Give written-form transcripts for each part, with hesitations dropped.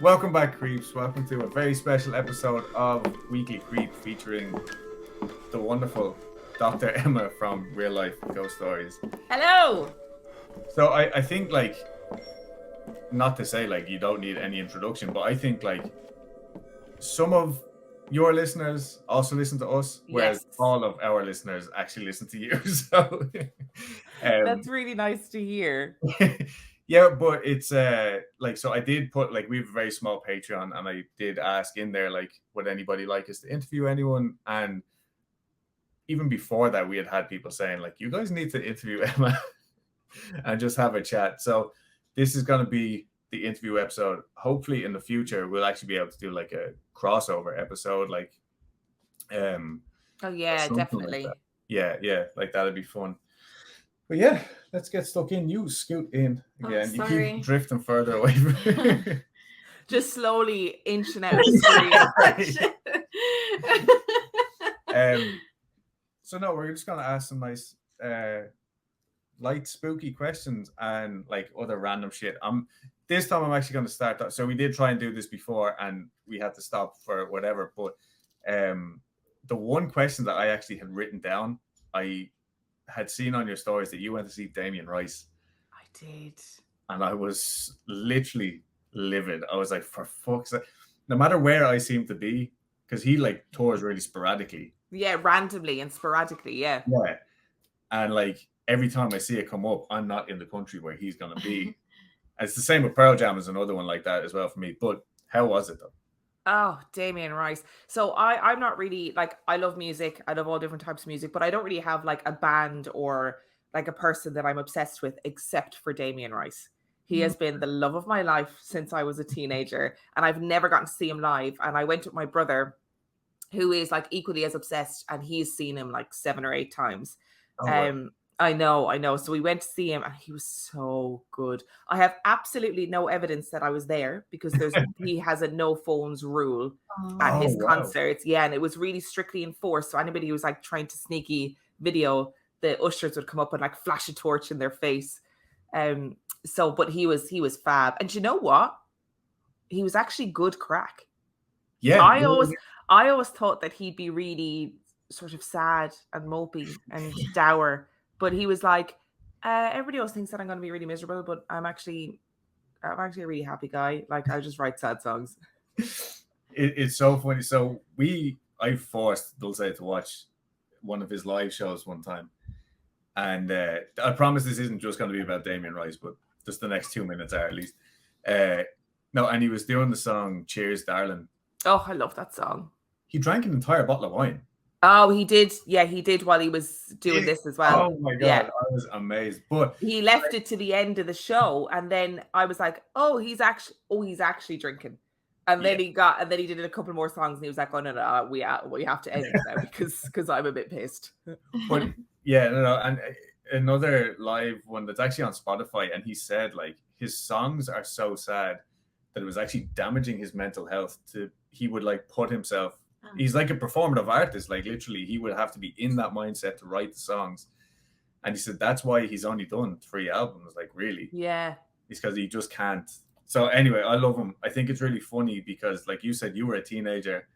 Welcome back, creeps. Welcome to a very special episode of Weekly Creep featuring the wonderful Dr. Emma from Real Life Ghost Stories. Hello! So I think, like, not to say, like, you don't need any introduction, but I think, like, some of your listeners also listen to us, whereas Yes. all of our listeners actually listen to you. So That's really nice to hear. yeah, but it's like, so I did put, like, we have a very small Patreon, and I did ask in there, like, would anybody like us to interview anyone? And even before that, we had people saying, like, you guys need to interview Emma and just have a chat. So this is going to be the interview episode. Hopefully in the future we'll actually be able to do like a crossover episode, like Oh yeah, something definitely. like that. Yeah, like that'd be fun. But yeah, let's get stuck in. You scoot in again. You keep drifting further away from Just slowly inching out of the screen. So no, we're just gonna ask some nice light spooky questions and like other random shit. This time I'm actually going to start that. So we did try and do this before and we had to stop for whatever, but the one question that I actually had written down, I had seen on your stories that you went to see Damien Rice. I did. And I was literally livid. I was like, for fuck's sake. No matter where I seem to be, because he like tours really sporadically. Yeah, randomly and sporadically, yeah. Yeah. And like every time I see it come up, I'm not in the country where he's going to be. It's the same with Pearl Jam is another one like that as well for me. But how was it though? Oh, Damien Rice. So I'm not really like, I love music. I love all different types of music, but I don't really have like a band or like a person that I'm obsessed with except for Damien Rice. He has been the love of my life since I was a teenager, and I've never gotten to see him live. And I went with my brother, who is like equally as obsessed, and he's seen him like 7 or 8 times. Oh, wow. I know. So we went to see him and he was so good. I have absolutely no evidence that I was there because he has a no phones rule at his concerts. Yeah, and it was really strictly enforced. So anybody who was like trying to sneaky video, the ushers would come up and like flash a torch in their face. But he was fab. And you know what? He was actually good crack. Yeah. I always thought that he'd be really sort of sad and mopey and dour. But he was like, everybody else thinks that I'm going to be really miserable, but I'm actually a really happy guy. Like, I just write sad songs. It's so funny. So I forced Dulce to watch one of his live shows one time. And I promise this isn't just going to be about Damien Rice, but just the next 2 minutes are at least. No, and he was doing the song Cheers, Darling. Oh, I love that song. He drank an entire bottle of wine. Oh, he did. Yeah, he did while he was doing this as well. Oh my God, yeah. I was amazed. But he left it to the end of the show, and then I was like, "Oh, he's actually drinking." And then he did a couple more songs, and he was like, "Oh no, we have to end it now because I'm a bit pissed." But yeah, no, and another live one that's actually on Spotify, and he said like his songs are so sad that it was actually damaging his mental health. He would like put himself. He's like a performative artist, like literally he would have to be in that mindset to write the songs. And he said that's why he's only done 3 albums. Like, really? Yeah. It's because he just can't. So anyway, I love him. I think it's really funny because, like you said, you were a teenager.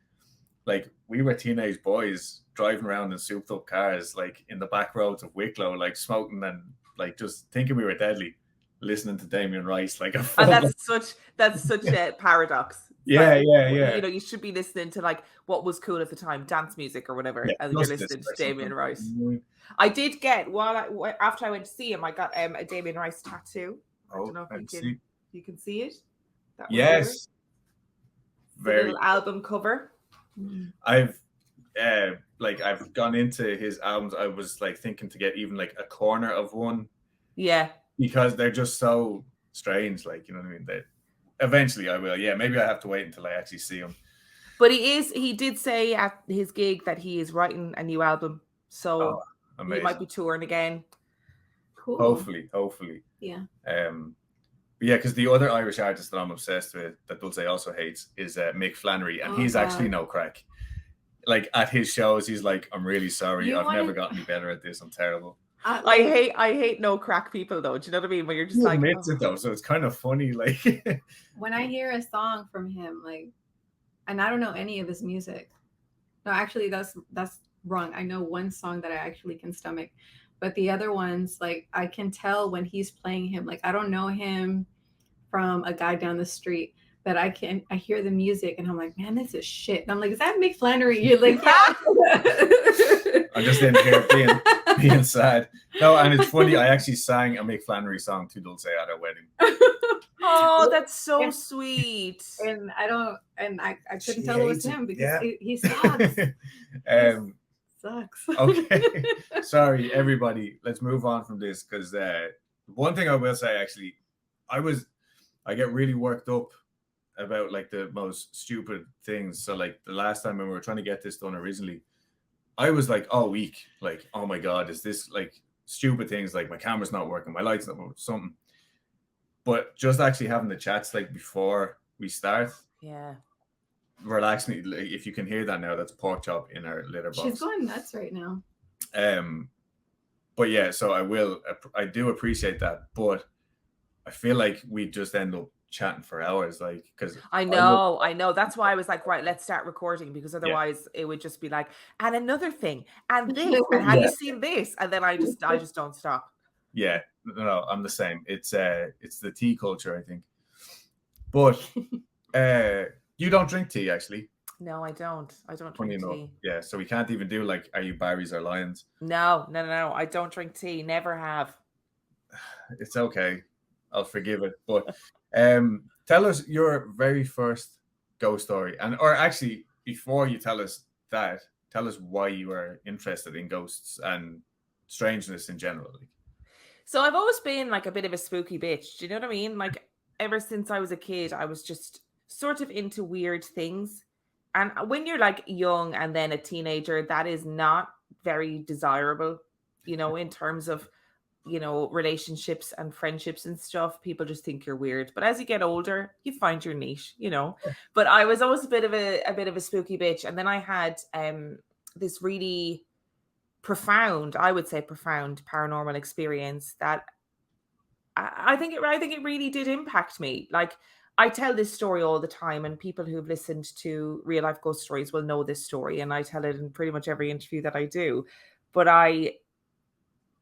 Like, we were teenage boys driving around in souped up cars, like in the back roads of Wicklow, like smoking and like just thinking we were deadly, listening to Damien Rice. Like, that's such a paradox. Yeah. You know, you should be listening to like what was cool at the time, dance music or whatever, and you're listening to Damien Rice. I did get after I went to see him, I got a Damien Rice tattoo. I don't know if you can see it. Yes. Very little album cover. I've gone into his albums. I was like thinking to get even like a corner of one. Yeah. Because they're just so strange, like, you know what I mean? That eventually I will. Yeah, maybe I have to wait until I actually see him. But he did say at his gig that he is writing a new album. So he might be touring again. Cool. Hopefully. Yeah. But yeah, because the other Irish artist that I'm obsessed with that Dulce also hates is Mick Flannery, and he's actually no crack. Like, at his shows, he's like, I'm really sorry. I've never gotten better at this. I'm terrible. I hate no crack people though. Do you know what I mean? When you're just He like, admits it though, so it's kind of funny. Like when I hear a song from him, like, and I don't know any of his music. No, actually, that's wrong. I know one song that I actually can stomach, but the other ones, like, I can tell when he's playing him. Like, I don't know him from a guy down the street, but I hear the music and I'm like, man, this is shit. And I'm like, is that Mick Flannery? You're like, yeah. I just didn't hear it being sad. No, and it's funny. I actually sang a Mick Flannery song to Dulce at a wedding. Oh, that's so sweet. And I couldn't tell it was him because he sucks. Sucks. Okay. Sorry, everybody. Let's move on from this because one thing I will say, actually, I get really worked up about like the most stupid things. So like the last time when we were trying to get this done originally, I was like all week, like, oh my God, is this like stupid things like my camera's not working, my lights not working, something. But just actually having the chats like before we start, relax me. Like, if you can hear that now, that's Pork Chop in our litter box. She's going nuts right now. But yeah, so I do appreciate that, but I feel like we just end up chatting for hours, like, because I know. That's why I was like, right, let's start recording, because otherwise it would just be like, and another thing, and this, and have you seen this? And then I just don't stop. Yeah, no, I'm the same. It's the tea culture, I think. But you don't drink tea, actually. No, I don't. I don't drink tea. Yeah, so we can't even do like, are you Barry's or Lions? No. I don't drink tea. Never have. It's okay. I'll forgive it. But tell us your very first ghost story. Or actually, before you tell us that, tell us why you were interested in ghosts and strangeness in general. So I've always been like a bit of a spooky bitch. Do you know what I mean? Like ever since I was a kid, I was just sort of into weird things. And when you're like young and then a teenager, that is not very desirable, you know, in terms of, you know, relationships and friendships and stuff. People just think you're weird. But as you get older, you find your niche, you know. But I was always a bit of a spooky bitch. And then I had this really profound paranormal experience that I think it really did impact me. Like, I tell this story all the time, and people who've listened to Real Life Ghost Stories will know this story, and I tell it in pretty much every interview that I do. But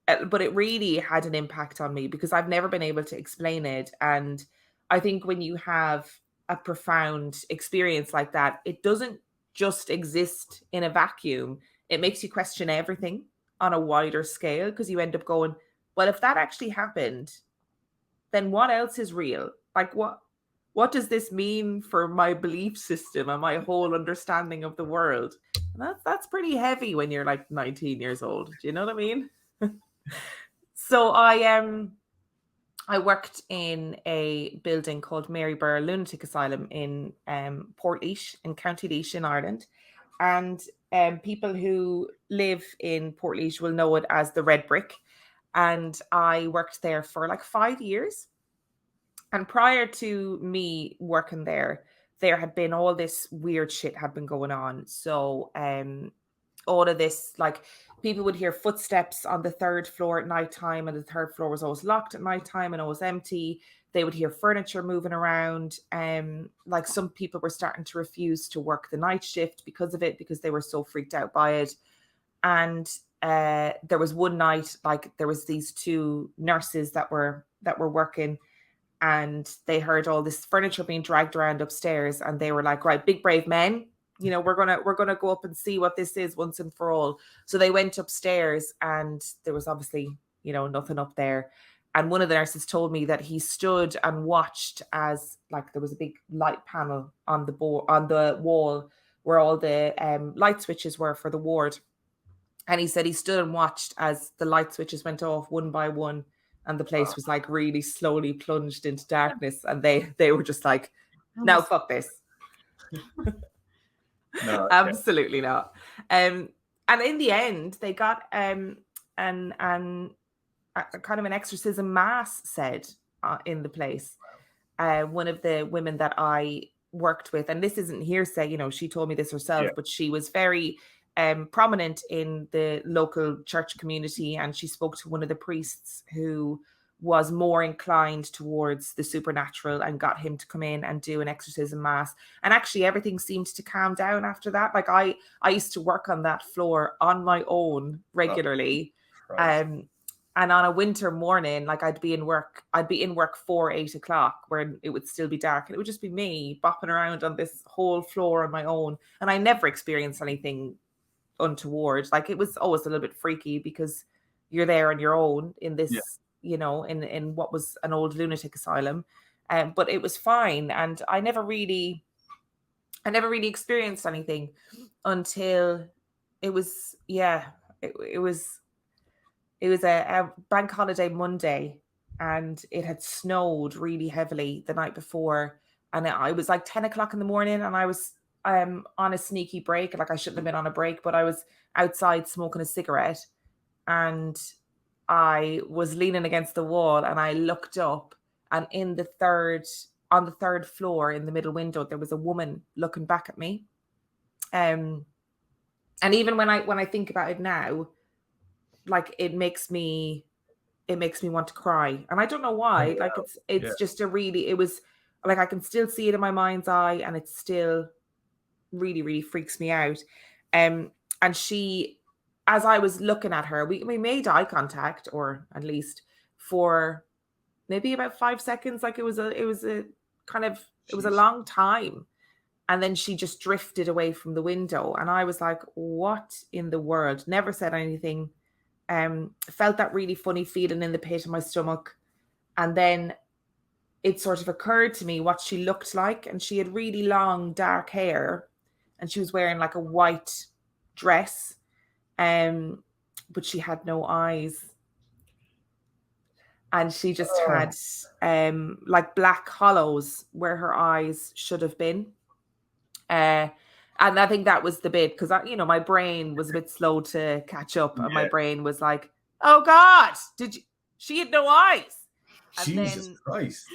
it really had an impact on me because I've never been able to explain it. And I think when you have a profound experience like that, it doesn't just exist in a vacuum. It makes you question everything on a wider scale, because you end up going, well, if that actually happened, then what else is real? Like, what does this mean for my belief system and my whole understanding of the world? And that's pretty heavy when you're like 19 years old. Do you know what I mean? So I worked in a building called Maryborough Lunatic Asylum in Portlaoise in County Laois in Ireland. And people who live in Portlaoise will know it as the Red Brick. And I worked there for like 5 years. And prior to me working there had been all this weird shit had been going on. So all of this, like, people would hear footsteps on the 3rd floor at nighttime, and the 3rd floor was always locked at nighttime and always empty. They would hear furniture moving around. Like, some people were starting to refuse to work the night shift because of it, because they were so freaked out by it. And there was one night, like, there was these 2 nurses that were working, and they heard all this furniture being dragged around upstairs, and they were like, right, big brave men, you know, we're gonna go up and see what this is once and for all. So they went upstairs, and there was obviously, you know, nothing up there. And one of the nurses told me that he stood and watched as, like, there was a big light panel on the wall where all the light switches were for the ward. And he said he stood and watched as the light switches went off one by one, and the place was like really slowly plunged into darkness. And they were just like, no, fuck this. No, absolutely not. And in the end, they got a kind of an exorcism mass said in the place. One of the women that I worked with, and this isn't hearsay, you know, she told me this herself, but she was very prominent in the local church community, and she spoke to one of the priests who was more inclined towards the supernatural and got him to come in and do an exorcism mass. And actually everything seemed to calm down after that. Like I used to work on that floor on my own regularly. And on a winter morning, like I'd be in work for 8 o'clock where it would still be dark, and it would just be me bopping around on this whole floor on my own. And I never experienced anything untoward. Like it was always a little bit freaky because you're there on your own in this, you know, in what was an old lunatic asylum. But it was fine. And I never really experienced anything until it was a bank holiday Monday, and it had snowed really heavily the night before. And it was like 10 o'clock in the morning, and I was on a sneaky break. Like I shouldn't have been on a break, but I was outside smoking a cigarette, and I was leaning against the wall, and I looked up, and on the third floor in the middle window, there was a woman looking back at me. And even when I think about it now, like it makes me want to cry, and I don't know why. Like it's just it was like I can still see it in my mind's eye, and it still really, really freaks me out. And she, as I was looking at her, we made eye contact, or at least for maybe about 5 seconds. Like it was a long time. And then she just drifted away from the window, and I was like, what in the world? Never said anything. Felt that really funny feeling in the pit of my stomach. And then it sort of occurred to me what she looked like. And she had really long dark hair, and she was wearing like a white dress, but she had no eyes. And she just had like black hollows where her eyes should have been. And I think that was the bit, because my brain was a bit slow to catch up, and my brain was like, "Oh God, she had no eyes." And Jesus Christ!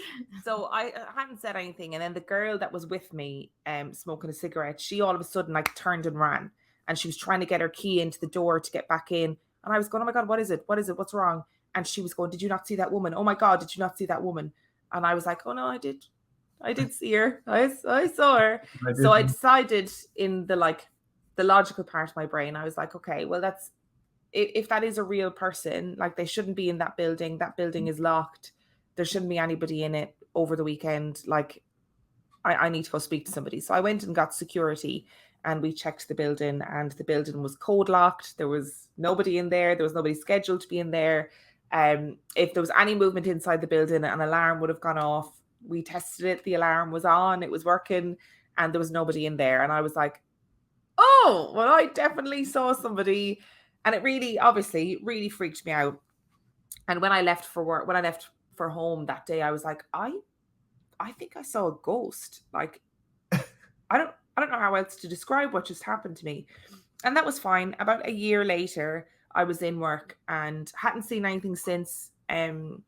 So I hadn't said anything, and then the girl that was with me, smoking a cigarette, she all of a sudden like turned and ran, and she was trying to get her key into the door to get back in, and I was going, "Oh my God, what is it? What is it? What's wrong?" And she was going, "Did you not see that woman? Oh my God, did you not see that woman?" And I was like, "Oh no, I did see her. I saw her." So I decided, in the logical part of my brain, I was like, okay, well, that's, if that is a real person, like they shouldn't be in that building. That building is locked. There shouldn't be anybody in it over the weekend. Like I need to go speak to somebody. So I went and got security, and we checked the building, and the building was code locked. There was nobody in there. There was nobody scheduled to be in there. If there was any movement inside the building, an alarm would have gone off. We tested it. The alarm was on. It was working, and there was nobody in there. And I was like, oh, well, I definitely saw somebody. And it really freaked me out. And when I left for home that day, I was like, I think I saw a ghost. Like, I don't know how else to describe what just happened to me. And that was fine. About a year later, I was in work and hadn't seen anything since. And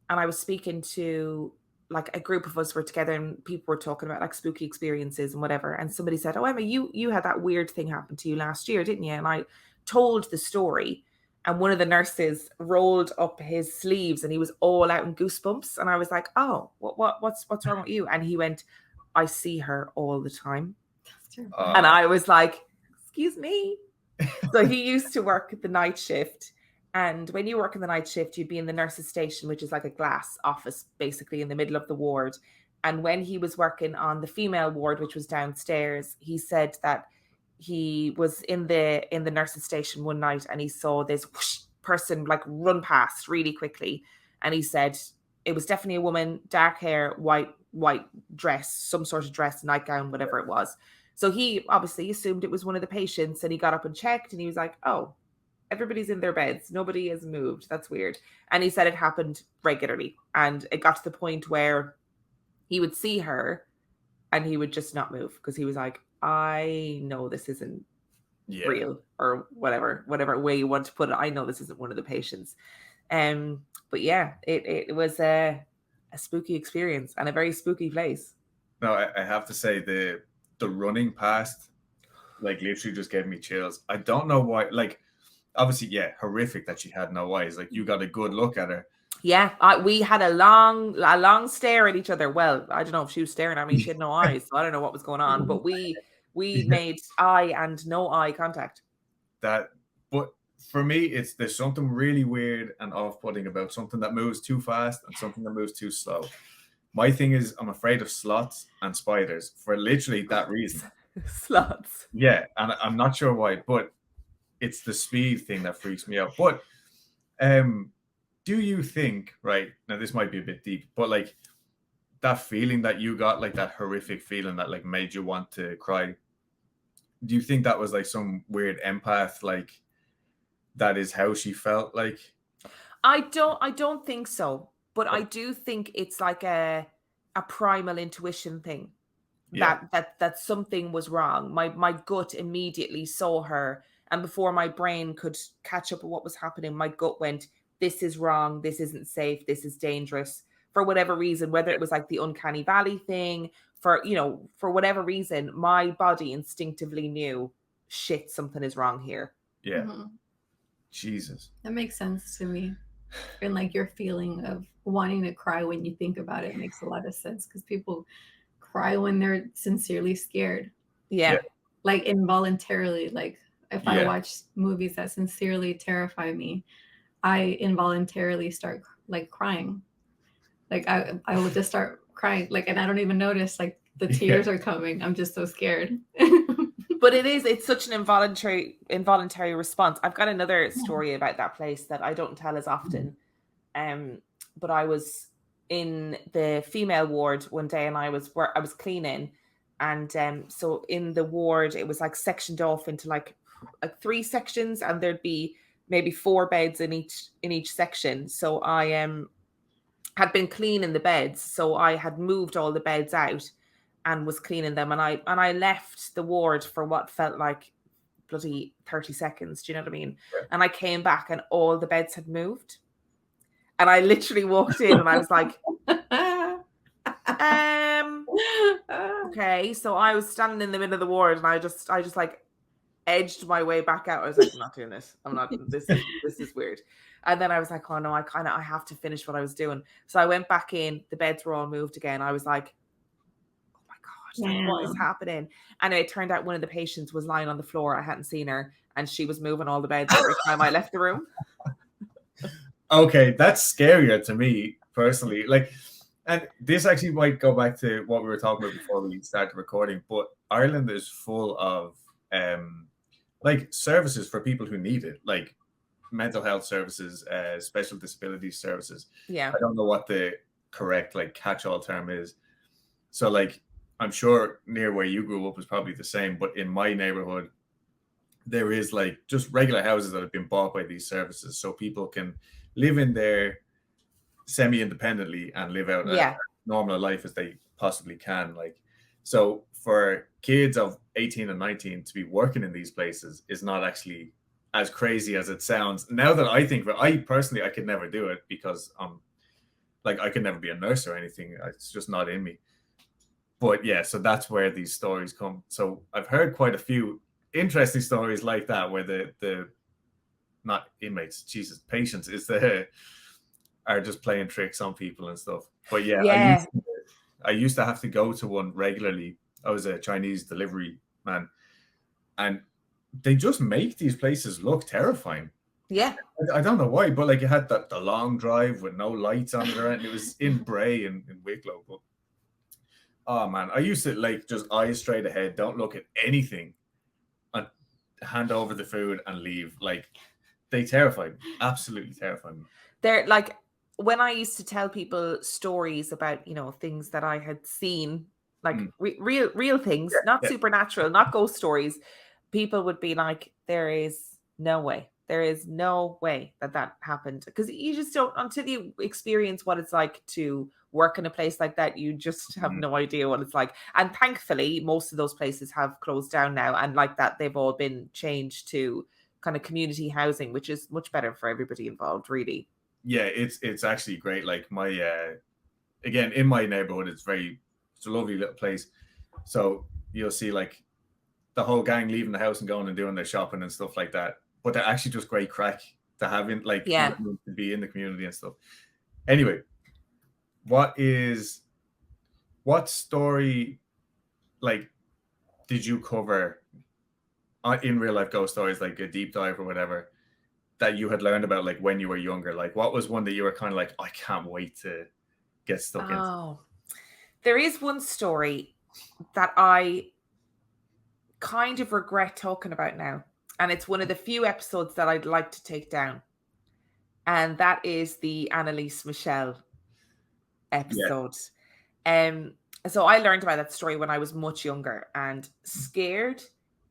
I was speaking to, like, a group of us were together, and people were talking about like spooky experiences and whatever. And somebody said, "Oh, Emma, you had that weird thing happen to you last year, didn't you?" And I told the story, and one of the nurses rolled up his sleeves, and he was all out in goosebumps. And I was like, "Oh, what's wrong with you?" And he went, "I see her all the time." That's true. And I was like, "Excuse me." So he used to work the night shift. And when you work in the night shift, you'd be in the nurse's station, which is like a glass office, basically in the middle of the ward. And when he was working on the female ward, which was downstairs, he said that he was in the nurse's station one night, and he saw this whoosh person like run past really quickly. And he said it was definitely a woman, dark hair, white dress, some sort of dress, nightgown, whatever it was. So he obviously assumed it was one of the patients, and he got up and checked, and he was like, "Oh, everybody's in their beds. Nobody has moved. That's weird." And he said it happened regularly. And it got to the point where he would see her and he would just not move, because he was like, "I know this isn't real," or whatever way you want to put it. "I know this isn't one of the patients." But yeah, it was a spooky experience, and a very spooky place. No, I have to say the running past like literally just gave me chills. I don't know why. Like, obviously, yeah, horrific that she had no eyes. Like, you got a good look at her. Yeah, we had a long stare at each other. Well, I don't know if she was staring at me. She had no eyes, so I don't know what was going on. But we made eye and no eye contact. But for me, there's something really weird and off-putting about something that moves too fast and something that moves too slow. My thing is, I'm afraid of sloths and spiders for literally that reason. Sloths. Yeah, and I'm not sure why, but it's the speed thing that freaks me out. But do you think, right now, this might be a bit deep, but like that feeling that you got, like that horrific feeling that like made you want to cry, do you think that was like some weird empath, like that is how she felt? Like, I don't think so, but I do think it's like a primal intuition thing. yeah, That something was wrong. My gut immediately saw her, and before my brain could catch up with what was happening, my gut went, this is wrong, this isn't safe, this is dangerous, for whatever reason, whether it was like the uncanny valley thing, for for whatever reason, my body instinctively knew, shit, something is wrong here. yeah. Jesus. That makes sense to me. And like your feeling of wanting to cry when you think about it makes a lot of sense, because people cry when they're sincerely scared. Yeah. Like involuntarily. Like if I Yeah. watch movies that sincerely terrify me, I involuntarily start like crying. Like I will just start crying, like, and I don't even notice like the tears are coming. I'm just so scared. But it's such an involuntary response. I've got another story about that place that I don't tell as often. But I was in the female ward one day, and I was cleaning, and so in the ward it was like sectioned off into like 3 sections, and there'd be maybe 4 beds in each section. So I had been cleaning the beds, so I had moved all the beds out and was cleaning them, and I left the ward for what felt like bloody 30 seconds. Do you know what I mean? Yeah. And I came back and all the beds had moved. And I literally walked in and I was like, okay. So I was standing in the middle of the ward, and I just like edged my way back out. I was like, I'm not doing this. I'm not, this is weird. And then I was like, oh no, I have to finish what I was doing. So I went back in, the beds were all moved again. I was like, like, what is happening? And it turned out one of the patients was lying on the floor. I hadn't seen her, and she was moving all the beds every time I left the room. Okay, that's scarier to me personally. Like, and this actually might go back to what we were talking about before we started recording, but Ireland is full of like services for people who need it, like mental health services, special disability services. Yeah. I don't know what the correct like catch-all term is. So like, I'm sure near where you grew up is probably the same, but in my neighborhood, there is like just regular houses that have been bought by these services, so people can live in there semi-independently and live out a normal life as they possibly can. Like, so for kids of 18 and 19 to be working in these places is not actually as crazy as it sounds. Now that I think of it, I personally, I could never do it, because like I could never be a nurse or anything. It's just not in me. But yeah, so that's where these stories come. So I've heard quite a few interesting stories like that, where the not inmates, Jesus, patients are just playing tricks on people and stuff. But yeah. I used to have to go to one regularly. I was a Chinese delivery man, and they just make these places look terrifying. Yeah. I don't know why, but like, you had the long drive with no lights on it, and it was in Bray and in Wicklow. But oh man, I used to like just eyes straight ahead, don't look at anything, and hand over the food and leave. Like, they terrified me, absolutely terrified me. They're like, when I used to tell people stories about, things that I had seen, like real things, not supernatural, not ghost stories, people would be like, there is no way that happened. Because you just don't, until you experience what it's like to work in a place like that, you just have no idea what it's like. And thankfully, most of those places have closed down now, and like that, they've all been changed to kind of community housing, which is much better for everybody involved, really. Yeah, it's actually great. Like, my again, in my neighborhood, it's a lovely little place. So you'll see like the whole gang leaving the house and going and doing their shopping and stuff like that. But they're actually just great crack to have in, like, Yeah. to be in the community and stuff. Anyway, what story, like, did you cover in real life ghost stories, like a deep dive or whatever, that you had learned about, like, when you were younger? Like, what was one that you were kind of like, I can't wait to get stuck into? Oh, there is one story that I kind of regret talking about now, and it's one of the few episodes that I'd like to take down, and that is the Annalise Michelle episode. So I learned about that story when I was much younger and scared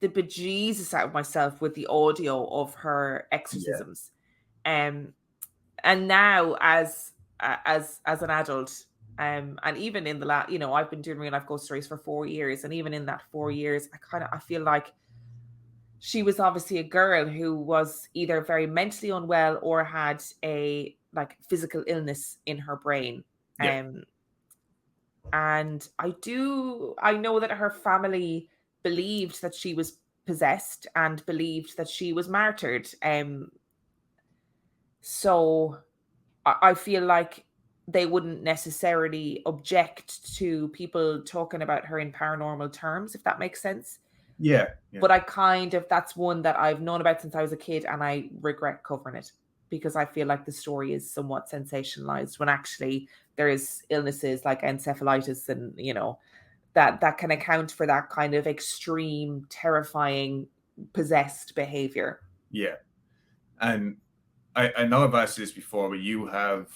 the bejesus out of myself with the audio of her exorcisms. And now as an adult, and even in the last, I've been doing real life ghost stories for 4 years, and even in that 4 years, I feel like she was obviously a girl who was either very mentally unwell or had a like physical illness in her brain. And I know that her family believed that she was possessed and believed that she was martyred. So I feel like they wouldn't necessarily object to people talking about her in paranormal terms, if that makes sense. Yeah. But that's one that I've known about since I was a kid, and I regret covering it because I feel like the story is somewhat sensationalized when actually there is illnesses like encephalitis and, that can account for that kind of extreme, terrifying, possessed behavior. Yeah. And I know I've asked you this before, but you have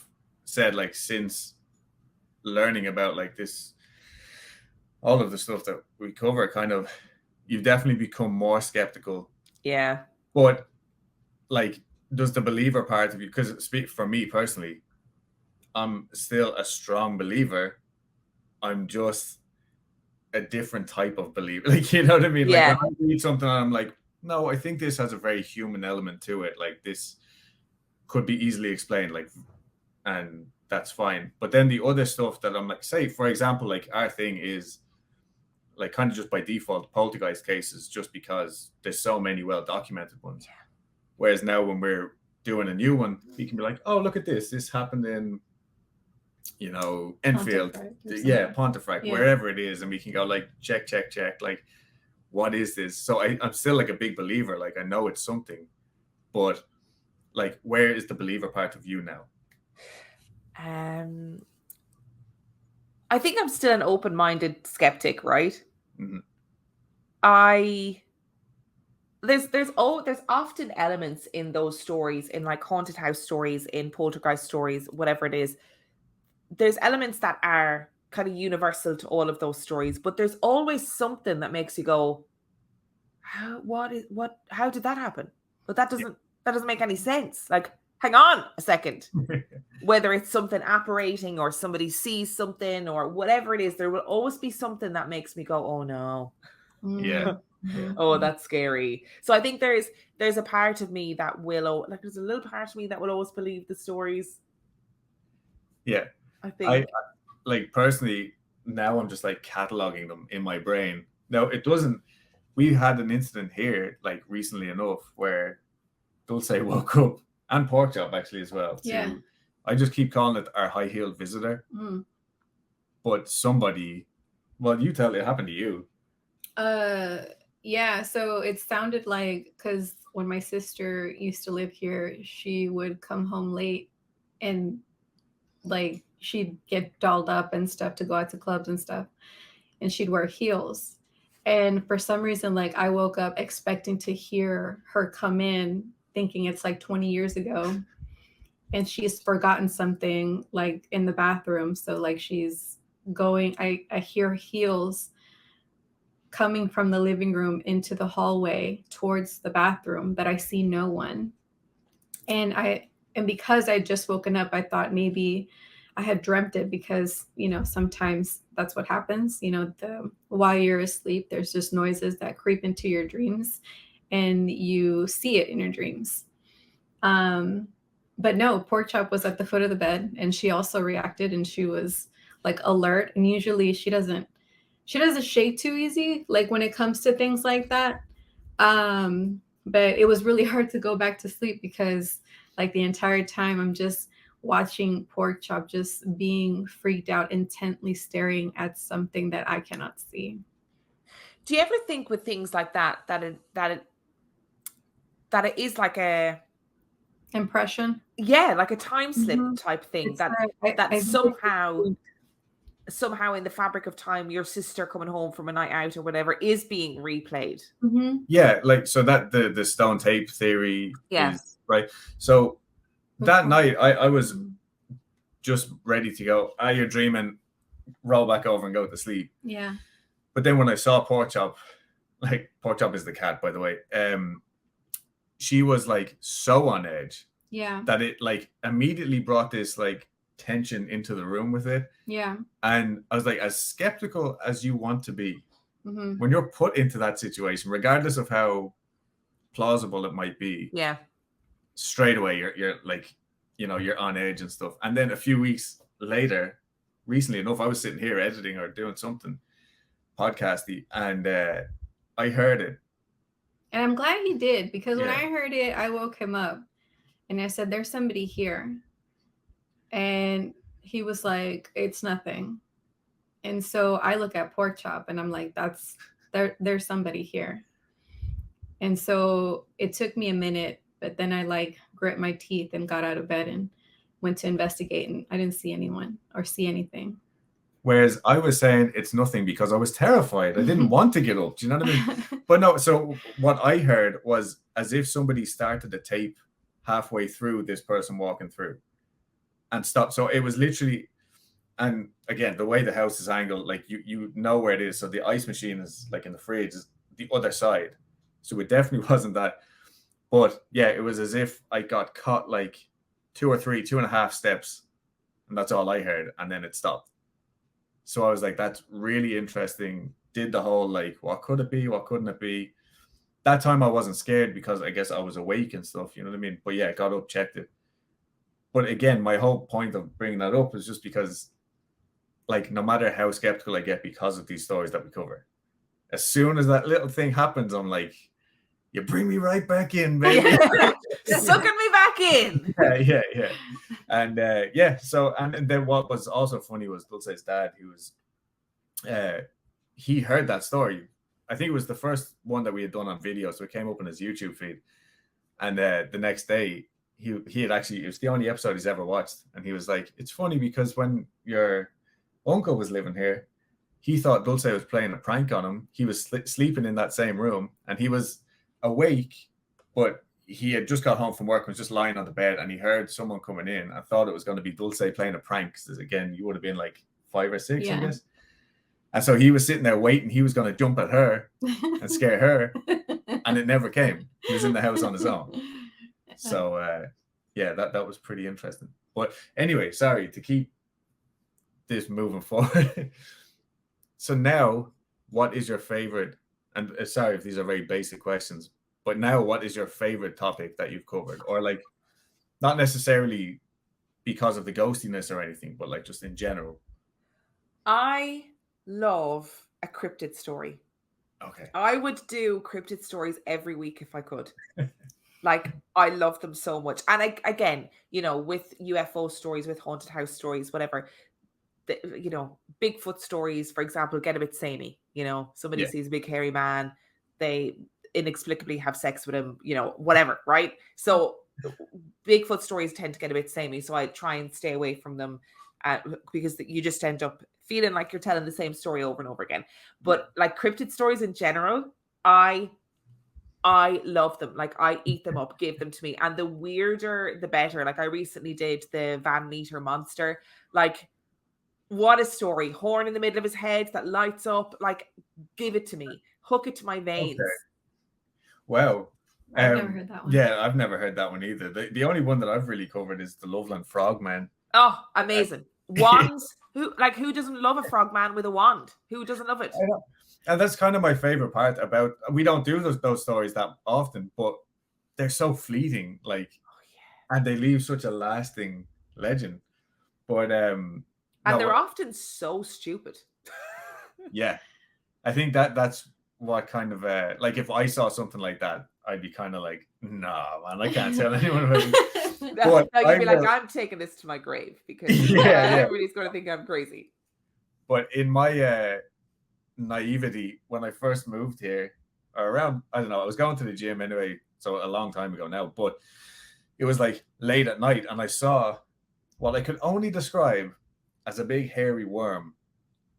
said, like, since learning about, like, this, all of the stuff that we cover, kind of, you've definitely become more skeptical. Yeah. But, like, does the believer part of you, because for me personally, I'm still a strong believer. I'm just a different type of believer. Like, you know what I mean? Yeah. Like, when I read something and I'm like, no, I think this has a very human element to it. Like, this could be easily explained, like, and that's fine. But then the other stuff that I'm like, say, for example, like, our thing is, like, kind of just by default, poltergeist cases, just because there's so many well-documented ones. Yeah. Whereas now when we're doing a new one, we can be like, oh, look at this. This happened in, Enfield. Pontefract, wherever it is. And we can go, like, check. Like, what is this? So I'm still, like, a big believer. Like, I know it's something. But, like, where is the believer part of you now? I think I'm still an open-minded skeptic, right? Mm-hmm. There's often elements in those stories, in like haunted house stories, in poltergeist stories, whatever it is. There's elements that are kind of universal to all of those stories, but there's always something that makes you go, how did that happen? But that doesn't make any sense. Like, hang on a second. Whether it's something apparating or somebody sees something or whatever it is, there will always be something that makes me go, oh no. Yeah. Oh, that's scary. So I think there's a part of me that will, like, there's a little part of me that will always believe the stories. Yeah. I think. Like, personally, now I'm just, like, cataloging them in my brain. Now, we had an incident here, like, recently enough where Dulce woke up, and Porkchop actually as well. Yeah. I just keep calling it our high-heeled visitor. Mm. But somebody, well, you tell it happened to you. Yeah, so it sounded like, because when my sister used to live here, she would come home late and, like, she'd get dolled up and stuff to go out to clubs and stuff, and she'd wear heels. And for some reason, like, I woke up expecting to hear her come in, thinking it's like 20 years ago, and she's forgotten something, like, in the bathroom. So, like, she's going, I hear heels coming from the living room into the hallway towards the bathroom, but I see no one. And because I just woken up, I thought maybe I had dreamt it, because, sometimes that's what happens. While you're asleep, there's just noises that creep into your dreams and you see it in your dreams. But no, Porkchop was at the foot of the bed, and she also reacted, and she was, like, alert. And usually she doesn't she doesn't shake too easy, like when it comes to things like that. But it was really hard to go back to sleep because like the entire time I'm just watching Pork Chop just being freaked out, intently staring at something that I cannot see. Do you ever think with things like that it is like a Impression? like a time slip type thing It's that like, I somehow in the fabric of time your sister coming home from a night out or whatever is being replayed? Yeah, like so that the stone tape theory Yeah. is right. So that night I was just ready to go. You're dreaming, roll back over and go to sleep. Yeah. But then when I saw Pork Chop, like Pork Chop is the cat, by the way. She was like so on edge. Yeah. That it like immediately brought this like tension into the room with it. Yeah. And I was like, as skeptical as you want to be, Mm-hmm. when you're put into that situation, regardless of how plausible it might be, Yeah. straight away you're like, you know, you're on edge and stuff. And then a few weeks later, recently enough, I was sitting here editing or doing something podcasty, and I heard it. And I'm glad he did, because when Yeah. I heard it, I woke him up and I said, "There's somebody here." And he was like, "It's nothing." And so I look at Pork Chop and I'm like, there's somebody here. And so it took me a minute, but then I like grit my teeth and got out of bed and went to investigate, and I didn't see anyone or see anything. Whereas I was saying it's nothing because I was terrified. I didn't want to get up. Do you know what I mean? But no, so what I heard was as if somebody started the tape halfway through this person walking through and stopped. So it was literally, and again, the way the house is angled, like you know where it is. So the ice machine is like in the fridge, is the other side. So it definitely wasn't that. But yeah, it was as if I got caught like 2.5 steps, and that's all I heard. And then it stopped. So I was like, that's really interesting. Did the whole like, what could it be? What couldn't it be? That time I wasn't scared because I guess I was awake and stuff. You know what I mean? But yeah, got up, checked it. But again, my whole point of bringing that up is just because, like, no matter how skeptical I get because of these stories that we cover, as soon as that little thing happens, I'm like, you bring me right back in, baby. Sucking me back in. Yeah. And yeah, so, and then what was also funny was Dulce's dad, who was, he heard that story. I think it was the first one that we had done on video, so it came up on his YouTube feed. And the next day, he had actually, it was the only episode he's ever watched. And he was like, it's funny because when your uncle was living here, he thought Dulce was playing a prank on him. He was sleeping in that same room, and he was awake, but he had just got home from work and was just lying on the bed, and he heard someone coming in and thought it was going to be Dulce playing a prank. Because again, you would have been like 5 or 6, I guess. And so he was sitting there waiting. He was going to jump at her and scare her, and it never came. He was in the house on his own. So yeah, that was pretty interesting. But anyway, sorry to keep this moving forward. So now, what is your favorite? And sorry if these are very basic questions, but now, what is your favorite topic that you've covered? Or like, not necessarily because of the ghostiness or anything, but like just in general. I love a cryptid story. Okay. I would do cryptid stories every week if I could. Like, I love them so much. And again, you know, with UFO stories, with haunted house stories, whatever, you know, Bigfoot stories, for example, get a bit samey. You know, somebody sees a big hairy man, they inexplicably have sex with him, you know, whatever, right? So Bigfoot stories tend to get a bit samey, so I try and stay away from them because you just end up feeling like you're telling the same story over and over again. But like cryptid stories in general, I love them. Like, I eat them up, give them to me. And the weirder, the better. Like, I recently did the Van Meter monster. Like, what a story. Horn in the middle of his head that lights up. Like, give it to me. Hook it to my veins. Okay. Wow. I've never heard that one. Yeah, I've never heard that one either. The only one that I've really covered is the Loveland Frogman. Oh, amazing. Wands. Who doesn't love a frogman with a wand? Who doesn't love it? I know. And that's kind of my favorite part about, we don't do those stories that often, but they're so fleeting, like, and they leave such a lasting legend. But and they're often so stupid. Yeah. I think that's what kind of like if I saw something like that, I'd be kind of like, nah, man, I can't tell anyone about it. No, But you'd be like, will, I'm taking this to my grave because yeah. everybody's going to think I'm crazy. But in my naivety, when I first moved here, or around, I don't know, I was going to the gym anyway, so a long time ago now, but it was like late at night, and I saw what I could only describe as a big hairy worm,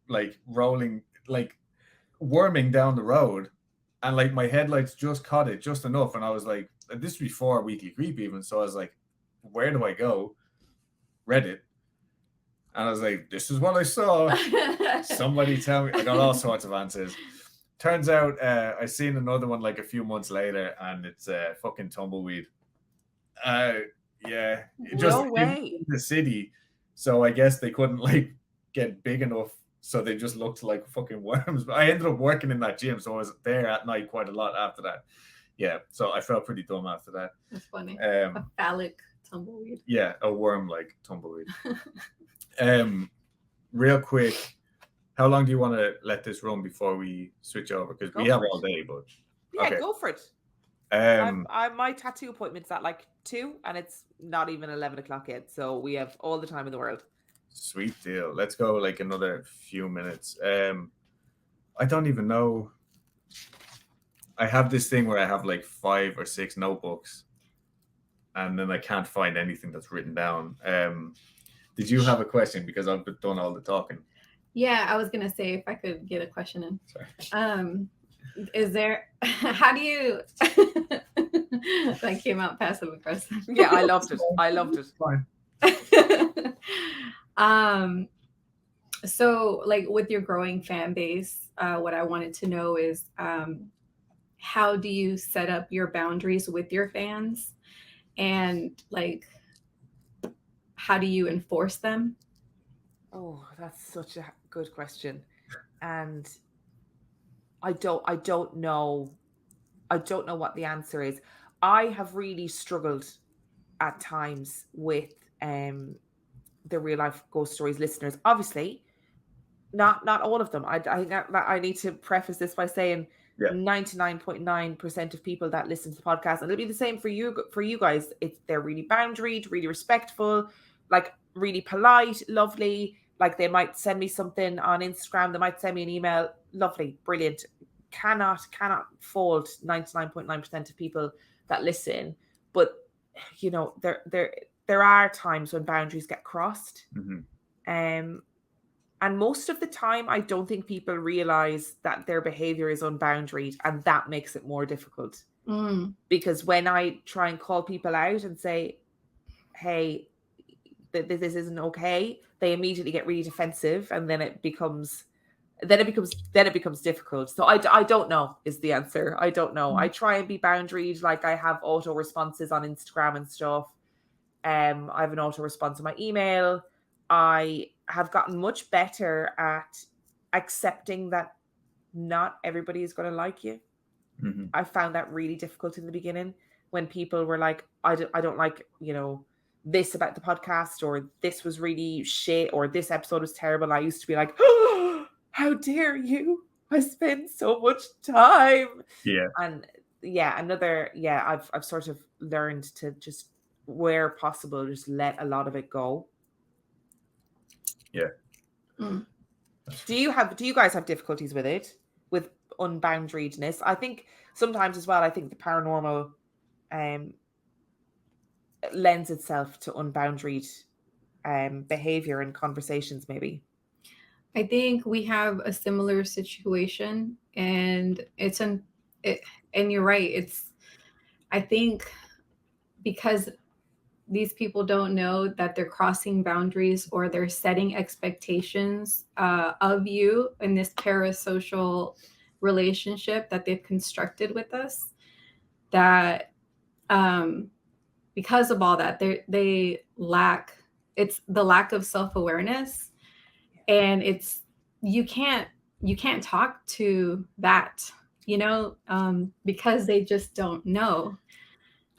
like rolling, like worming down the road, and like my headlights just caught it just enough, and I was like, this was before Weekly Creep even, so I was like, where do I go? Reddit. And I was like, this is what I saw. Somebody tell me. I got all sorts of answers. Turns out I seen another one like a few months later, and it's fucking tumbleweed. Yeah, just No way. in the city. So I guess they couldn't like get big enough, so they just looked like fucking worms. But I ended up working in that gym, so I was there at night quite a lot after that. Yeah, so I felt pretty dumb after that. That's funny. A phallic tumbleweed. Yeah, a worm-like tumbleweed. Real quick, how long do you want to let this run before we switch over? Because we have all day, but yeah, okay. Go for it. My tattoo appointment's at like 2, and it's not even 11 o'clock yet, so we have all the time in the world. Sweet deal. Let's go like another few minutes. I don't even know. I have this thing where I have like 5 or 6 notebooks, and then I can't find anything that's written down. Did you have a question? Because I've done all the talking. Yeah, I was gonna say if I could get a question in. Sorry. Is there? How do you? That came out passive aggressive. Yeah, I loved it. I loved it. Fine. So like with your growing fan base, what I wanted to know is how do you set up your boundaries with your fans, and like how do you enforce them? Oh, that's such a good question. And I don't know what the answer is. I have really struggled at times with the Real Life Ghost Stories listeners. Obviously, not all of them. I think I need to preface this by saying 99.9% of people that listen to the podcast, and it'll be the same for you guys. They're really boundaried, really respectful, like really polite, lovely. Like they might send me something on Instagram, they might send me an email. Lovely, brilliant. Cannot fault 99.9% of people that listen. But you know, there are times when boundaries get crossed. Mm-hmm. And most of the time, I don't think people realize that their behavior is unboundaried, and that makes it more difficult. Because when I try and call people out and say, hey, this isn't okay, they immediately get really defensive, and then it becomes difficult. So I don't know is the answer. I don't know. I try and be boundaried. Like I have auto responses on Instagram and stuff. I have an auto response on my email. I have gotten much better at accepting that not everybody is going to like you. Mm-hmm. I found that really difficult in the beginning when people were like, I don't like, you know, this about the podcast, or this was really shit, or this episode was terrible. I used to be like, oh, how dare you? I spend so much time. Yeah. And I've sort of learned to just, where possible, just let a lot of it go. Yeah. Do you guys have difficulties with it, with unboundariedness? I think sometimes as well, I think the paranormal lends itself to unboundaried behavior and conversations, maybe. I think we have a similar situation, and and you're right. I think because these people don't know that they're crossing boundaries, or they're setting expectations of you in this parasocial relationship that they've constructed with us, that because of all that, they lack, it's the lack of self-awareness, and it's you can't talk to that, you know, because they just don't know.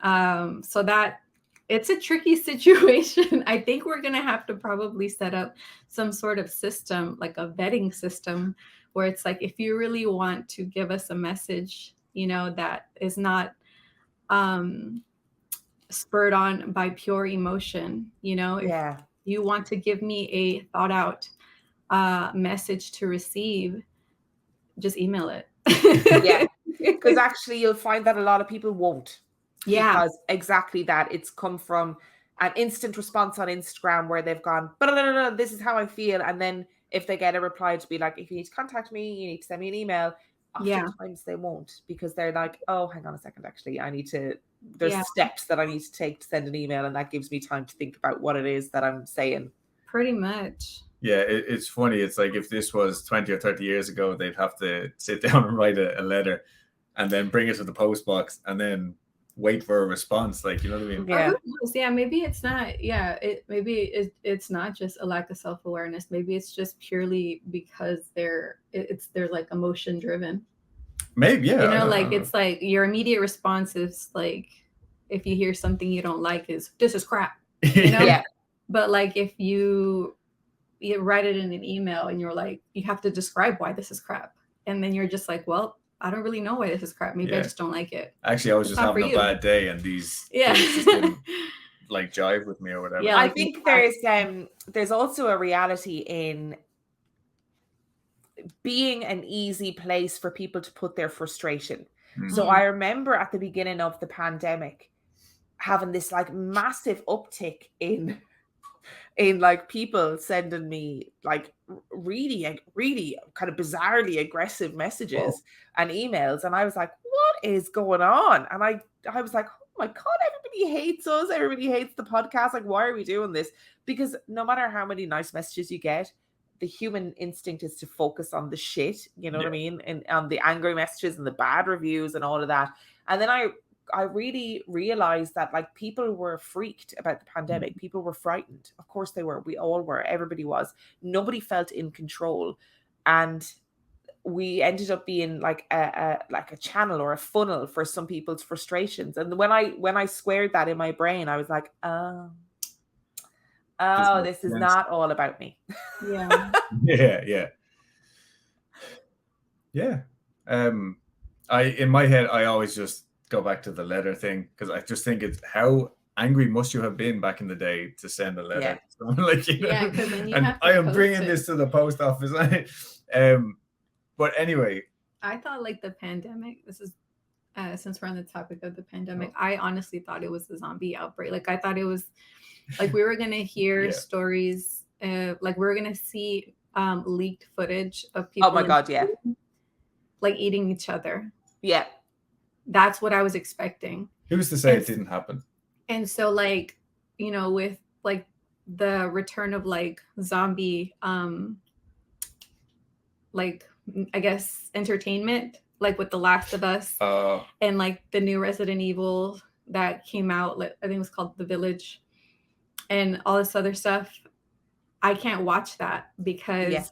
So that it's a tricky situation. I think we're going to have to probably set up some sort of system, like a vetting system, where it's like, if you really want to give us a message, you know, that is not spurred on by pure emotion, you know, if you want to give me a thought out message to receive, just email it. Yeah, because actually you'll find that a lot of people won't. Yeah, because exactly that, it's come from an instant response on Instagram where they've gone, this is how I feel, and then if they get a reply to be like, if you need to contact me, you need to send me an email, oftentimes they won't, because they're like, oh, hang on a second, actually I need to, there's steps that I need to take to send an email, and that gives me time to think about what it is that I'm saying. Pretty much. Yeah, it's funny. It's like if this was 20 or 30 years ago, they'd have to sit down and write a letter and then bring it to the post box and then wait for a response. Like, you know what I mean? Yeah, maybe it's not. Yeah, it's not just a lack of self-awareness. Maybe it's just purely because they're like emotion driven. Maybe, yeah. You know, like it's like your immediate response is like, if you hear something you don't like, is this is crap. You know? Yeah. But like if you write it in an email and you're like, you have to describe why this is crap, and then you're just like, well, I don't really know why this is crap. Maybe I just don't like it. Actually, I was just having a bad day, and these just didn't like jive with me or whatever. Yeah, I think there's also a reality in being an easy place for people to put their frustration. So I remember at the beginning of the pandemic having this like massive uptick in like people sending me like really kind of bizarrely aggressive messages and emails, and I was like, what is going on? And I was like, oh my god, everybody hates us, everybody hates the podcast, like why are we doing this? Because no matter how many nice messages you get, the human instinct is to focus on the shit, you know what I mean, and on the angry messages and the bad reviews and all of that. And then I really realized that like people were freaked about the pandemic. People were frightened. Of course they were. We all were. Everybody was. Nobody felt in control. And we ended up being like a channel or a funnel for some people's frustrations. And when I squared that in my brain, I was like, oh, this is not all about me. Yeah. Yeah. In my head, I always just go back to the letter thing, because I just think it's how angry must you have been back in the day to send a letter. So I'm like, you know, and I am bringing this to the post office. But anyway, I thought like the pandemic, this is since we're on the topic of the pandemic, I honestly thought it was a zombie outbreak. Like I thought it was like we were gonna hear stories, like we were gonna see leaked footage of people. Oh my god, like eating each other. Yeah. That's what I was expecting. Who's to say it didn't happen? And so like, you know, with like the return of like zombie like I guess entertainment, like with The Last of Us and like the new Resident Evil that came out, like I think it was called The Village, and all this other stuff, I can't watch that because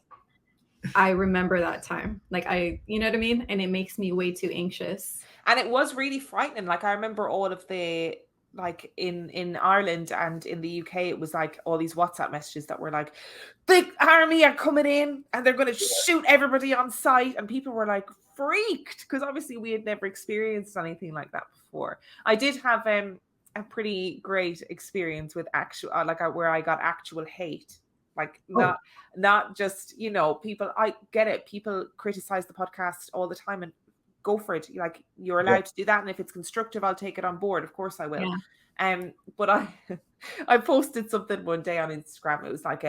I remember that time. Like you know what I mean? And it makes me way too anxious. And it was really frightening. Like I remember all of the, like in Ireland and in the UK, it was like all these WhatsApp messages that were like, the army are coming in and they're going to shoot everybody on sight. And people were like freaked because obviously we had never experienced anything like that before. I did have a pretty great experience with actual, where I got actual hate. Like not just, you know, people, I get it. People criticize the podcast all the time and go for it. Like you're allowed to do that. And if it's constructive, I'll take it on board. Of course I will. Yeah. But I posted something one day on Instagram. It was like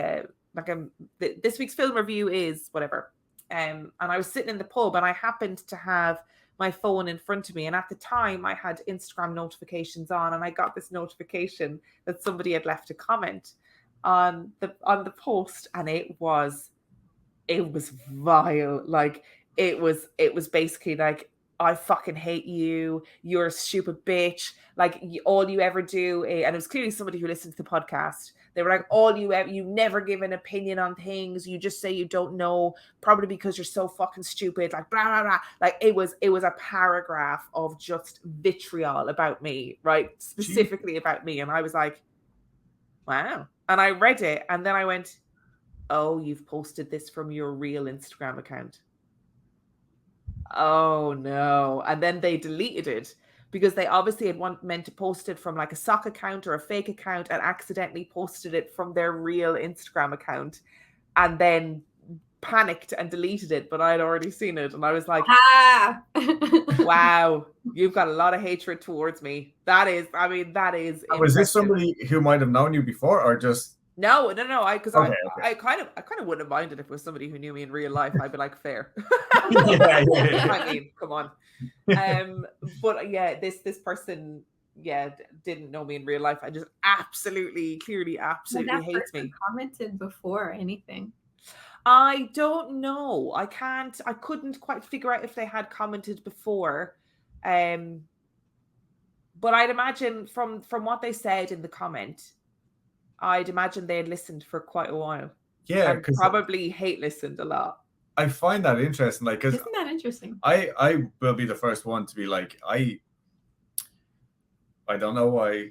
this week's film review is whatever. And I was sitting in the pub and I happened to have my phone in front of me. And at the time I had Instagram notifications on, and I got this notification that somebody had left a comment on the post, and it was vile. Like it was basically like, I fucking hate you, you're a stupid bitch, like all you ever do, and it was clearly somebody who listened to the podcast. They were like, you never give an opinion on things, you just say you don't know, probably because you're so fucking stupid, like blah blah blah. Like it was a paragraph of just vitriol about me, right? Specifically about me. And I was like, wow. And I read it and then I went, oh, you've posted this from your real Instagram account. Oh no. And then they deleted it because they obviously had meant to post it from like a sock account or a fake account and accidentally posted it from their real Instagram account and then panicked and deleted it, but I'd already seen it and I was like, wow, you've got a lot of hatred towards me. That is impressive. Was this somebody who might have known you before or just No. I kind of wouldn't have minded if it was somebody who knew me in real life. I'd be like, fair. yeah. I mean, come on. But yeah, this person, didn't know me in real life. I just clearly hates me. Commented before anything. I don't know. I couldn't quite figure out if they had commented before. But I'd imagine from what they said in the comment, I'd imagine they had listened for quite a while. Yeah, and probably hate listened a lot. I find that interesting. Like, isn't that interesting? I will be the first one to be like, I don't know why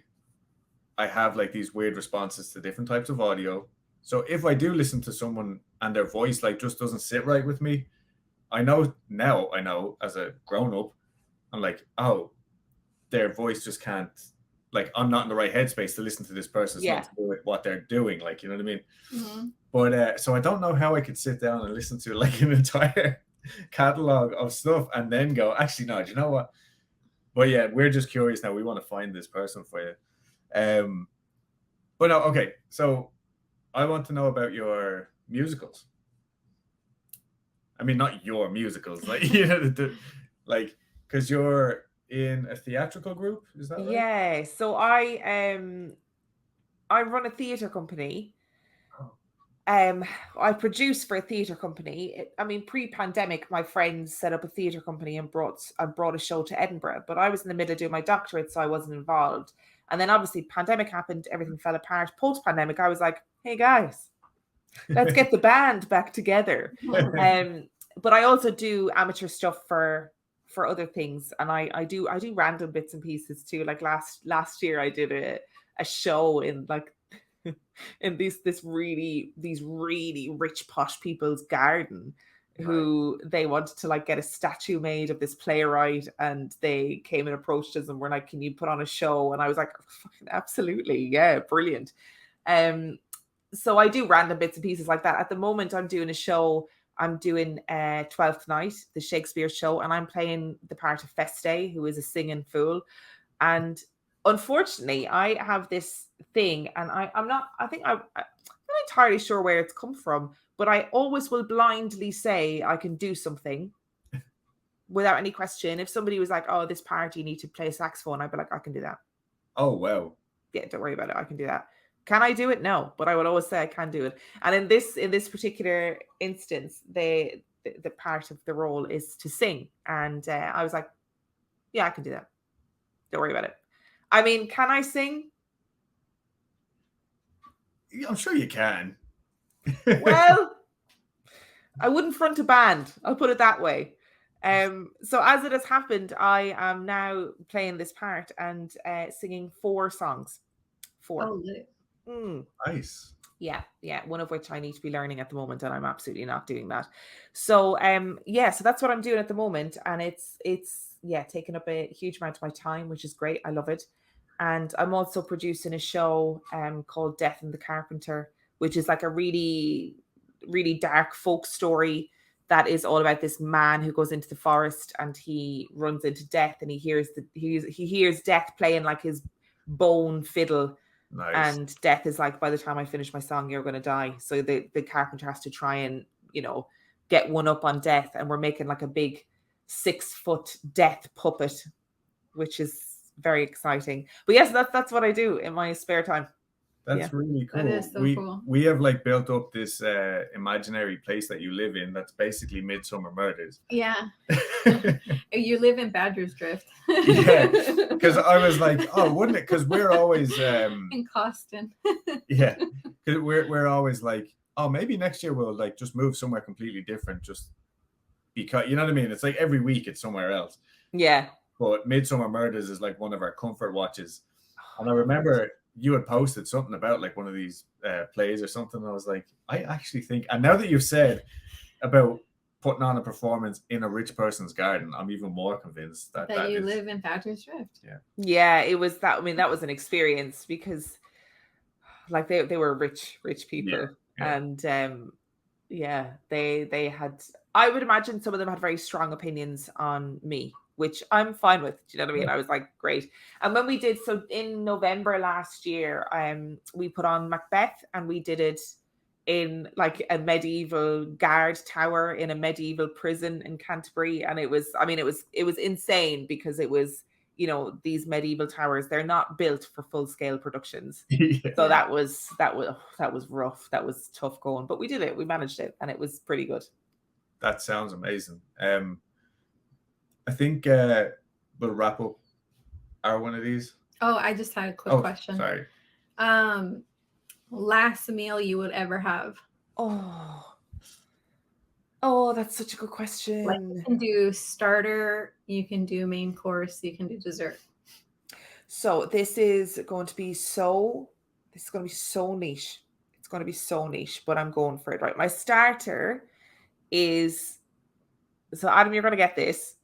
I have like these weird responses to different types of audio. So if I do listen to someone and their voice like just doesn't sit right with me, I know as a grown up, I'm like, oh, their voice just can't. Like, I'm not in the right headspace to listen to this person. It's not to do with what they're doing. Like, you know what I mean? Mm-hmm. But so I don't know how I could sit down and listen to like an entire catalog of stuff and then go, actually, no, do you know what? But yeah, we're just curious now. We want to find this person for you. But no, okay. So I want to know about your musicals. I mean, not your musicals, like, you know, like, because you're in a theatrical group, is that right? Yeah, so I run a theater company. I produce for a theater company. Pre-pandemic, my friends set up a theater company and brought a show to Edinburgh, but I was in the middle of doing my doctorate, so I wasn't involved. And then obviously pandemic happened, everything fell apart. Post-pandemic, I was like, hey guys, let's get the band back together. But I also do amateur stuff for other things, and I do random bits and pieces too. Like last year I did a show in like in these really rich posh people's garden, who they wanted to like get a statue made of this playwright, and they came and approached us and were like, can you put on a show? And I was like, absolutely, yeah, brilliant. So I do random bits and pieces like that. At the moment I'm doing a show. I'm doing Twelfth Night, the Shakespeare show, and I'm playing the part of Feste, who is a singing fool. And unfortunately, I have this thing, and I'm not entirely sure where it's come from, but I always will blindly say I can do something without any question. If somebody was like, oh, this part you need to play a saxophone, I'd be like, I can do that. Oh, wow. Yeah, don't worry about it. I can do that. Can I do it? No, but I would always say I can do it. And in this particular instance, the part of the role is to sing, and I was like, yeah, I can do that. Don't worry about it. I mean, can I sing? I'm sure you can. Well, I wouldn't front a band. I'll put it that way. So as it has happened, I am now playing this part and singing 4 songs. 4. Oh, lit. Nice. Yeah, one of which I need to be learning at the moment, and I'm absolutely not doing that. So so that's what I'm doing at the moment, and it's taking up a huge amount of my time, which is great. I love it. And I'm also producing a show called Death and the Carpenter, which is like a really, really dark folk story that is all about this man who goes into the forest and he runs into death, and he hears death playing like his bone fiddle. Nice. And death is like, by the time I finish my song, you're going to die. So the carpenter has to try and, get one up on death. And we're making like a big 6-foot death puppet, which is very exciting. But yes, that's what I do in my spare time. That's really cool. That is so cool. We have like built up this imaginary place that you live in that's basically Midsummer Murders. Yeah. You live in Badger's Drift. Yeah, because I was like, oh, wouldn't it? Because we're always in Coston. Yeah, because we're always like, oh, maybe next year we'll like just move somewhere completely different, just because, you know what I mean? It's like every week it's somewhere else. Yeah. But Midsummer Murders is like one of our comfort watches, and I remember you had posted something about like one of these plays or something. And I was like, I actually think, and now that you've said about putting on a performance in a rich person's garden, I'm even more convinced that you is... live in Thatcher's Drift. Yeah, it was that. I mean, that was an experience because, like, they were rich people, and yeah, they had. I would imagine some of them had very strong opinions on me, which I'm fine with. Do you know what I mean? I was like, great. And when we did, so in November last year, we put on Macbeth, and we did it in like a medieval guard tower in a medieval prison in Canterbury. And it was insane because it was, you know, these medieval towers, they're not built for full scale productions. So that was rough. That was tough going, but we did it. We managed it, and it was pretty good. That sounds amazing. I think we'll wrap up our one of these. Oh, I just had a quick question. Sorry. Last meal you would ever have? Oh, that's such a good question. Like, you can do starter, you can do main course, you can do dessert. So this is going to be so niche. It's going to be so niche, but I'm going for it. Right. My starter is, so Adam, you're going to get this.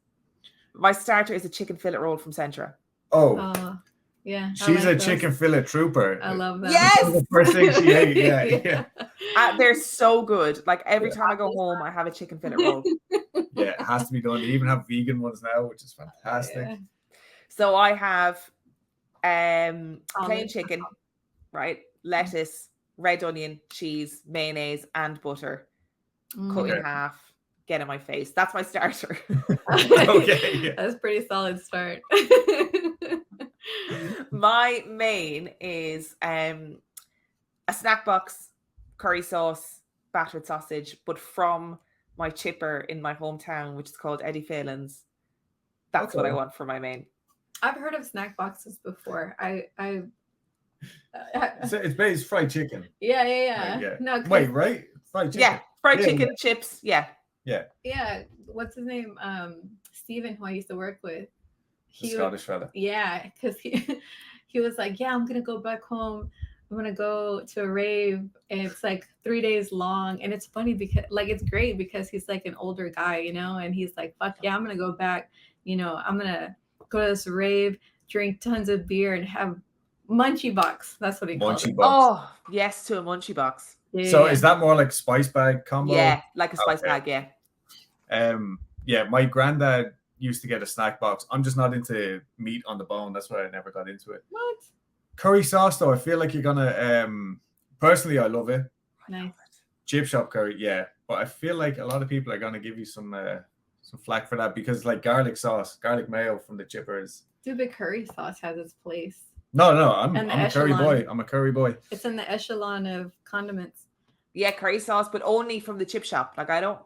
My starter is a chicken fillet roll from Centra. Oh. Yeah. She's a chicken fillet trooper. I love that. Yes. The first thing she ate. Yeah. They're so good. Like every time I go home, I have a chicken fillet roll. Yeah, it has to be done. They even have vegan ones now, which is fantastic. Yeah. So I have plain chicken, right? Lettuce, red onion, cheese, mayonnaise, and butter. Cut in half, get in my face. That's my starter. Okay. Yeah. That's a pretty solid start. My main is a snack box, curry sauce, battered sausage, but from my chipper in my hometown, which is called Eddie Phelan's. That's what I want for my main. I've heard of snack boxes before. It's fried chicken. Yeah. Right, yeah. No, wait, right? Fried chicken. Yeah, fried chicken, chips. Yeah. What's his name? Steven, who I used to work with. The Scottish fella. Yeah, because he was like, yeah, I'm gonna go back home. I'm gonna go to a rave, and it's like 3 days long. And it's funny because, like, it's great because he's like an older guy, you know, and he's like, fuck yeah, I'm gonna go back. You know, I'm gonna go to this rave, drink tons of beer, and have munchie box. That's what he calls it. Oh, yes, to a munchie box. Yeah. So is that more like spice bag combo? Yeah, like a spice bag, yeah. Yeah, my granddad used to get a snack box. I'm just not into meat on the bone. That's why I never got into it. What? Curry sauce, though, I feel like you're gonna personally I love it. Nice. Chip shop curry, yeah. But I feel like a lot of people are gonna give you some flack for that because like garlic mayo from the chippers. Dude, but curry sauce has its place. No, I'm a curry boy. I'm a curry boy. It's in the echelon of condiments. Yeah, curry sauce, but only from the chip shop. Like I don't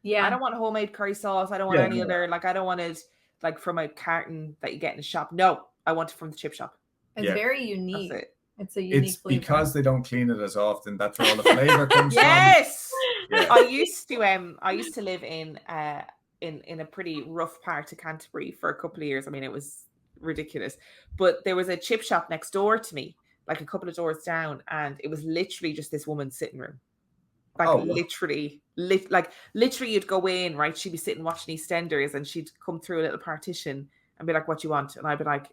want homemade curry sauce. I don't want any other, like I don't want it like from a carton that you get in the shop. No, I want it from the chip shop. It's very unique. That's it. It's a unique flavor. Because they don't clean it as often. That's where all the flavor comes from. Yes. Yeah. I used to live in a pretty rough part of Canterbury for a couple of years. I mean, it was ridiculous. But there was a chip shop next door to me, like a couple of doors down, and it was literally just this woman's sitting room. Like literally you'd go in, right? She'd be sitting watching EastEnders and she'd come through a little partition and be like, what do you want? And I'd be like,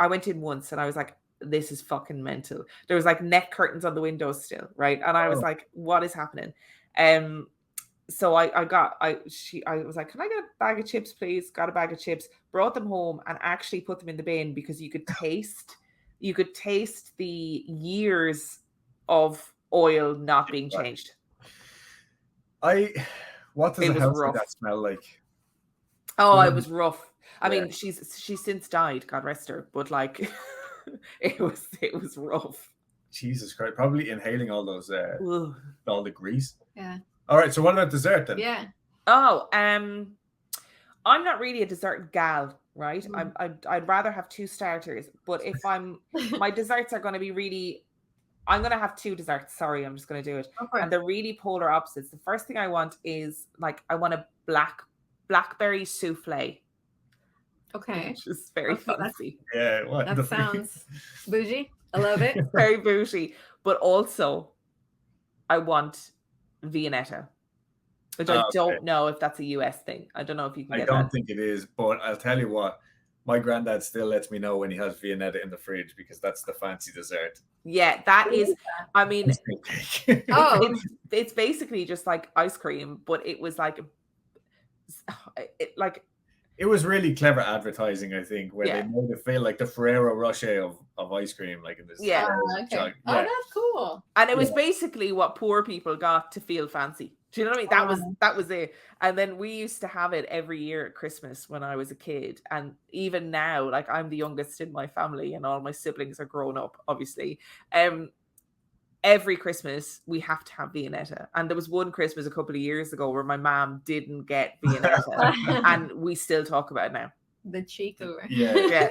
I went in once and I was like, this is fucking mental. There was like net curtains on the windows still, right? And I was like, what is happening? So I was like, can I get a bag of chips, please? Got a bag of chips, brought them home and actually put them in the bin because you could taste the years of oil not being changed. What does a house like that smell like? Oh, it was rough. I mean, she's since died, God rest her, but like it was rough. Jesus Christ, probably inhaling all those all the grease. Yeah. All right, so what about dessert then? Yeah. Oh, I'm not really a dessert gal, right? I'd rather have two starters, but if my desserts are going to be really, I'm going to have two desserts. Sorry, I'm just going to do it. Okay. And they're really polar opposites. The first thing I want is I want a blackberry souffle. Okay. Which is very fancy. Yeah, that sounds bougie. I love it. Very bougie. But also, I want Viennetta. which I Okay. don't know if that's a US thing. I don't know if you can I get don't that. think it is, but I'll tell you what. My granddad still lets me know when he has Viennetta in the fridge because that's the fancy dessert. Yeah, that What is. is I mean, Ice cream cake. Oh, it's basically just like ice cream, but it was like, It was really clever advertising, I think, where Yeah. they made it feel like the Ferrero Rocher of ice cream, like in this. Yeah. okay. jug. Oh, Yeah. that's cool. and it was basically what poor people got to feel fancy. Do you know what I mean? That was it. And then we used to have it every year at Christmas when I was a kid. And even now, like I'm the youngest in my family, and all my siblings are grown up, obviously. Every Christmas we have to have Viennetta. And there was one Christmas a couple of years ago where my mom didn't get Viennetta, and we still talk about it now. The cheek of it. Yeah.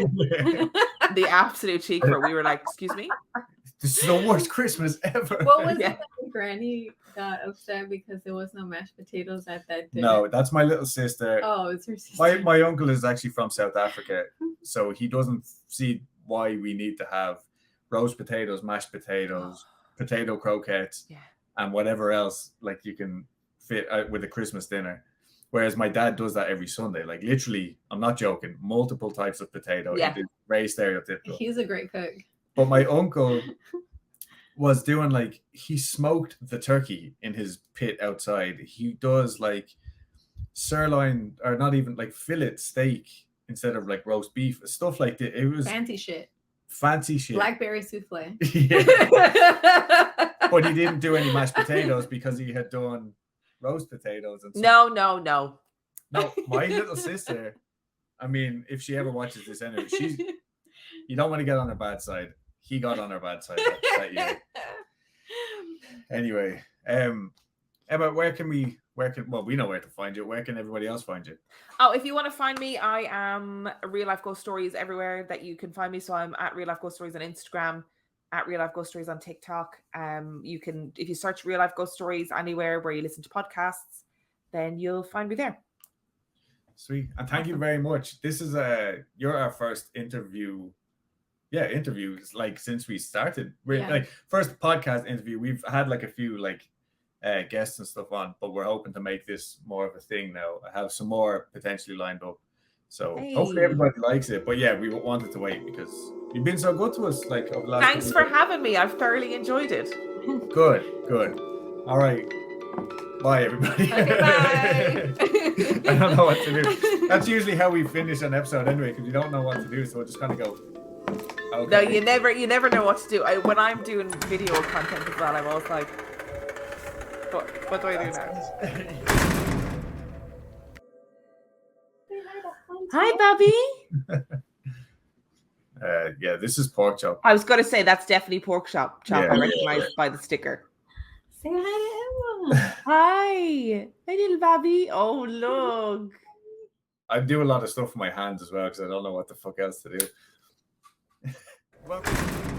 The absolute cheek for it. We were like, excuse me? This is the worst Christmas ever. What was Yeah. it that Granny got upset because there was no mashed potatoes at that dinner? No, that's my little sister. Oh, it's her sister. My uncle is actually from South Africa, so he doesn't see why we need to have roast potatoes, mashed potatoes, potato croquettes, and whatever else like you can fit out with a Christmas dinner. Whereas my dad does that every Sunday, like literally, I'm not joking, multiple types of potato. Yeah. It is very stereotypical. He's a great cook. But my uncle was doing like, he smoked the turkey in his pit outside. He does like sirloin, or not even like fillet steak instead of like roast beef, stuff like that. It was Fancy shit. fancy shit. Blackberry souffle. Yeah. But he didn't do any mashed potatoes because he had done roast potatoes and stuff. No. No, my little sister, I mean, if she ever watches this anyway, you don't want to get on her bad side. He got on her bad side that year. Anyway, Emma, we know where to find you. Where can everybody else find you? Oh, if you want to find me, I am Real Life Ghost Stories everywhere that you can find me. So I'm at Real Life Ghost Stories on Instagram, at Real Life Ghost Stories on TikTok. You can, if you search Real Life Ghost Stories anywhere where you listen to podcasts, then you'll find me there. Sweet. And thank you very much. This is you're our first interviews like since we started. We're like first podcast interview. We've had like a few like guests and stuff on, but we're hoping to make this more of a thing now. I have some more potentially lined up. So hopefully everybody likes it. But yeah, we wanted to wait because you've been so good to us like over the last Thanks for having me. I've thoroughly enjoyed it. Good. All right. Bye, everybody. Okay, bye. I don't know what to do. That's usually how we finish an episode anyway, because you don't know what to do, so we'll just kind of go. Okay. No, you never know what to do. When I'm doing video content as well, I'm always like, what do I do now? Hi, Bobby. Yeah, this is pork chop. I was going to say that's definitely pork chop. Yeah. I recognize by the sticker. Say hi to Emma. Hi, little Bobby. Oh, look. I do a lot of stuff with my hands as well because I don't know what the fuck else to do. Welcome.